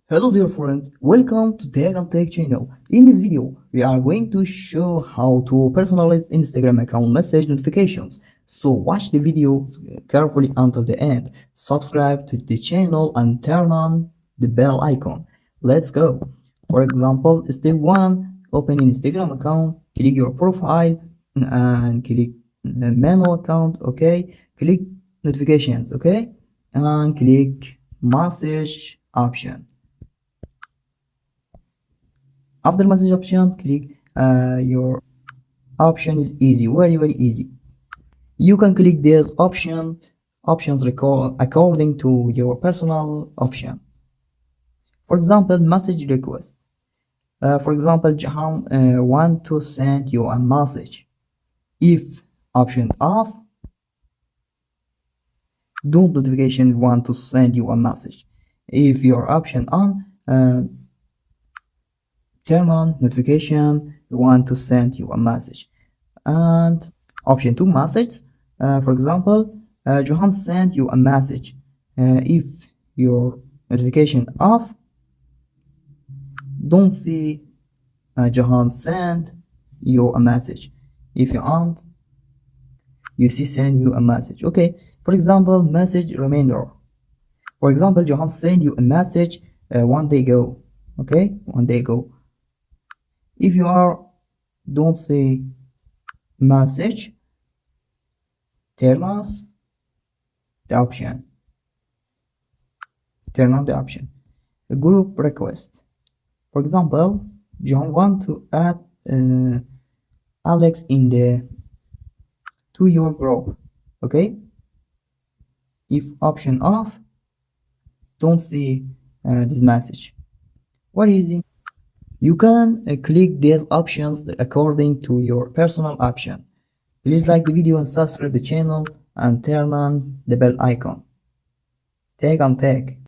Hello dear friends, welcome to techt channel. In this video, we are going to show how to personalize Instagram account message notifications. So watch the video carefully until the end. Subscribe to the channel and turn on the bell icon. Let's go. For example, step 1, open an Instagram account, click your profile and click manual account, okay? Click notifications, okay? And click message option. After message option, click your option is easy, very easy. You can click this options according to your personal option. For example, message request. For example, Jahan want to send you a message. If option off, don't notification want to send you a message. If your option on, turn on notification want to send you a message. And option 2, message. For example, Johan sent you a message. If your notification off, don't see Johan send you a message. If you on, you see send you a message. Okay. For example, message reminder. For example, Johan sent you a message 1 day ago. Okay, 1 day ago. If you are don't see message, turn off the option. Turn on the option. A group request. For example, John want to add Alex to your group. Okay. If option off, don't see this message. What easy. You can click these options according to your personal option. Please like the video and subscribe the channel and turn on the bell icon. Tag on tag.